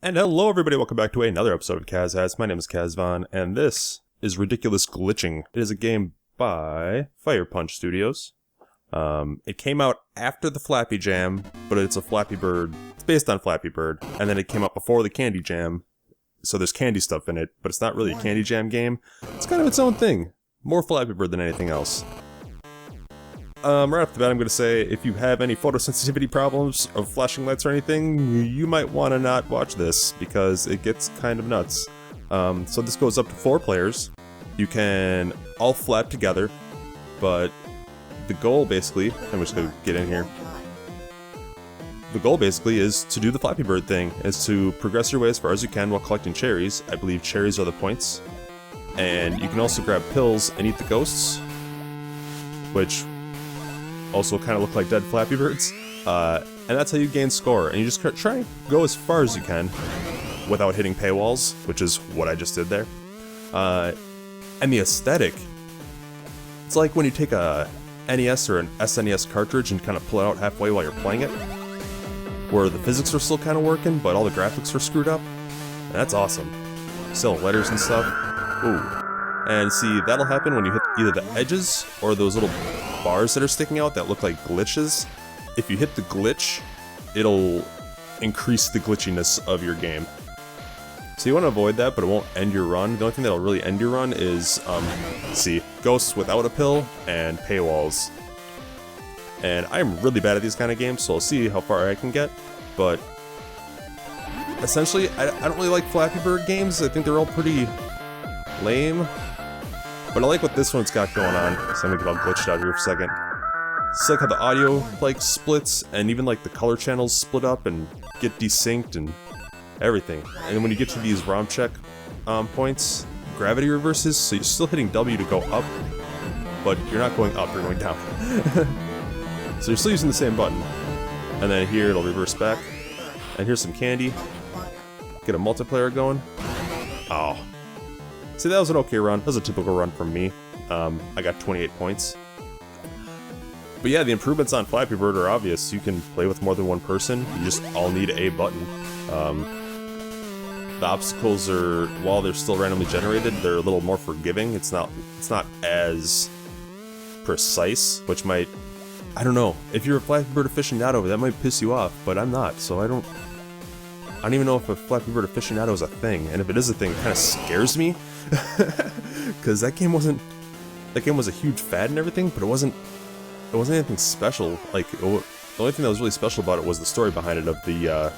And hello everybody, welcome back to another episode of Kaz Has. My name is Kazvon, and this is Ridiculous Glitching. It is a game by Fire Punch Studios. It came out after the FlappyJam, but it's a Flappy Bird. It's based on Flappy Bird, and then it came out before the CandyJam, so there's candy stuff in it, but it's not really a CandyJam game. It's kind of its own thing. More Flappy Bird than anything else. Right off the bat, I'm going to say, if you have any photosensitivity problems of flashing lights or anything, you might want to not watch this, because it gets kind of nuts. So this goes up to 4 players. You can all flap together, but the goal basically, I'm just going to get in here. The goal basically is to do the Flappy Bird thing, is to progress your way as far as you can while collecting cherries. I believe cherries are the points. And you can also grab pills and eat the ghosts, which also kind of look like dead Flappy Birds, and that's how you gain score, and you just try and go as far as you can without hitting paywalls, which is what I just did there. And the aesthetic, it's like when you take a NES or an SNES cartridge and kind of pull it out halfway while you're playing it, where the physics are still kind of working, but all the graphics are screwed up, and that's awesome. Still letters and stuff. Ooh. And see, that'll happen when you hit either the edges or those little bars that are sticking out that look like glitches. If you hit the glitch, it'll increase the glitchiness of your game. So you want to avoid that, but it won't end your run. The only thing that'll really end your run is, see, ghosts without a pill and paywalls. And I'm really bad at these kind of games, so I'll see how far I can get. But essentially, I don't really like Flappy Bird games. I think they're all pretty lame. But I like what this one's got going on, so I'm gonna get all glitched out here for a second. It's like how the audio, like, splits, and even, like, the color channels split up and get desynced and everything. And then when you get to these ROM check points, gravity reverses, so you're still hitting W to go up, but you're not going up, you're going down. So you're still using the same button. And then here it'll reverse back. And here's some candy. Get a multiplayer going. Oh. See, that was an okay run. That was a typical run from me. I got 28 points. But yeah, the improvements on Flappy Bird are obvious. You can play with more than one person. You just all need a button. The obstacles are, while they're still randomly generated, they're a little more forgiving. It's not as precise, which might, I don't know. If you're a Flappy Bird aficionado, that might piss you off, but I'm not, so I don't even know if a Flappy Bird aficionado is a thing, and if it is a thing, it kind of scares me, because that game was a huge fad and everything, but it wasn't anything special. Like, the only thing that was really special about it was the story behind it, of the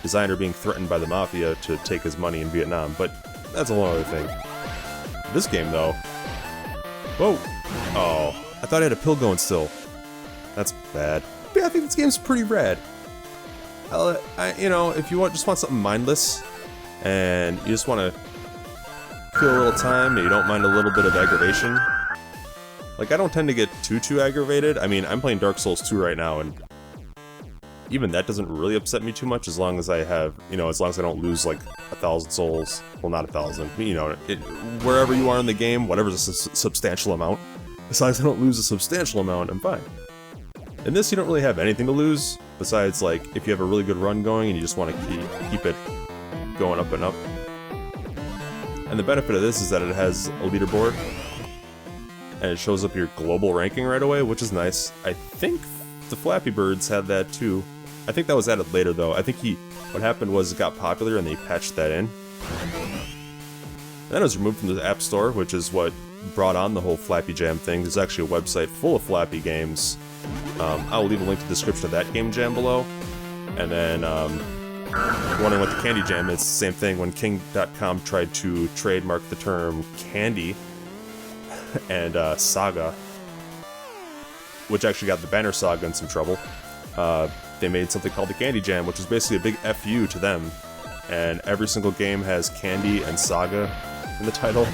designer being threatened by the mafia to take his money in Vietnam, but that's a whole other thing. This game, though, whoa, oh, I thought I had a pill going still. That's bad. But yeah, I think this game's pretty rad. You know, if you just want something mindless, and you just want to kill a little time, and you don't mind a little bit of aggravation. Like, I don't tend to get too aggravated. I mean, I'm playing Dark Souls 2 right now, and even that doesn't really upset me too much, as long as I have, you know, as long as I don't lose, like, 1,000 souls. Well, not 1,000, but, you know, wherever you are in the game, whatever's a substantial amount. As long as I don't lose a substantial amount, I'm fine. In this, you don't really have anything to lose, besides, like, if you have a really good run going and you just want to keep it going up and up. And the benefit of this is that it has a leaderboard, and it shows up your global ranking right away, which is nice. I think the Flappy Birds had that too. I think that was added later, though. I think what happened was it got popular and they patched that in. And then it was removed from the App Store, which is what brought on the whole FlappyJam thing. There's actually a website full of Flappy games. I'll leave a link to the description of that game jam below. And then, wondering what the CandyJam is, same thing. When King.com tried to trademark the term candy and saga, which actually got the Banner Saga in some trouble, they made something called the CandyJam, which is basically a big FU to them. And every single game has Candy and Saga in the title.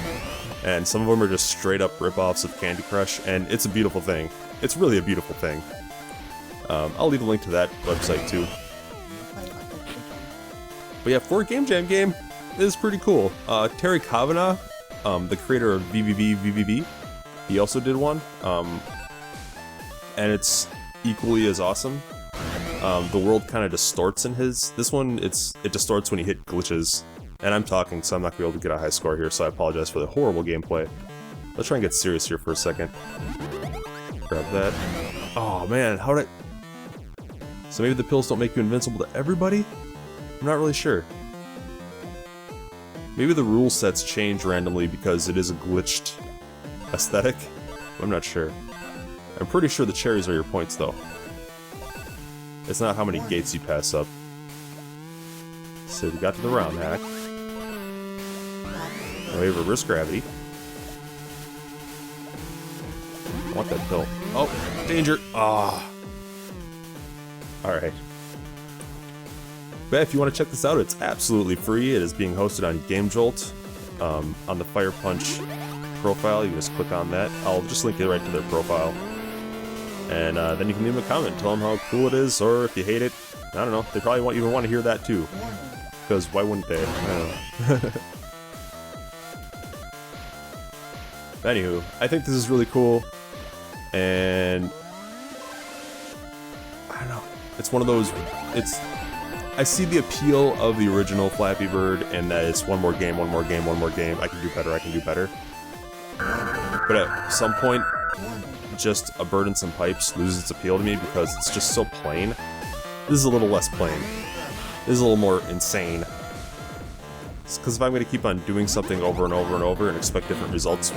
And some of them are just straight up rip-offs of Candy Crush, and it's a beautiful thing. It's really a beautiful thing. I'll leave a link to that website too. But yeah, for a Game Jam game, it is pretty cool. Terry Kavanagh, the creator of VVV, he also did one. And it's equally as awesome. the world kind of distorts in his. This one, it distorts when you hit glitches. And I'm talking, so I'm not going to be able to get a high score here, so I apologize for the horrible gameplay. Let's try and get serious here for a second. Grab that. Oh man, how did I... So maybe the pills don't make you invincible to everybody? I'm not really sure. Maybe the rule sets change randomly because it is a glitched aesthetic. I'm not sure. I'm pretty sure the cherries are your points, though. It's not how many gates you pass up. So we got to the round hack. Now we have reverse gravity. I want that pill. Oh, danger! Ah. Alright. But if you want to check this out, it's absolutely free. It is being hosted on GameJolt. On the Fire Punch profile, you just click on that. I'll just link it right to their profile. And then you can leave them a comment, tell them how cool it is, or if you hate it. I don't know, they probably want you to want to hear that too. Because why wouldn't they? I don't know. Anywho, I think this is really cool. And I don't know. It's one of those. I see the appeal of the original Flappy Bird, and that it's one more game, one more game, one more game. I can do better. I can do better. But at some point, just a bird and some pipes loses its appeal to me because it's just so plain. This is a little less plain. This is a little more insane. Because if I'm going to keep on doing something over and over and over and expect different results,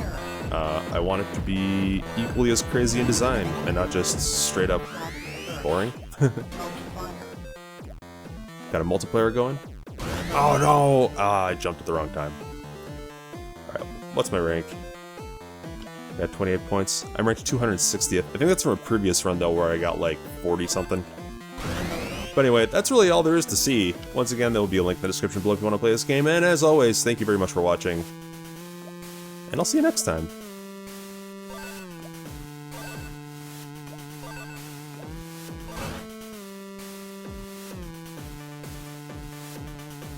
I want it to be equally as crazy in design and not just straight up boring. Got a multiplayer going? Oh no! Ah, I jumped at the wrong time. Alright, what's my rank? Got 28 points. I'm ranked 260th. I think that's from a previous run though where I got like 40 something. But anyway, that's really all there is to see. Once again, there will be a link in the description below if you want to play this game, and as always, thank you very much for watching. And I'll see you next time.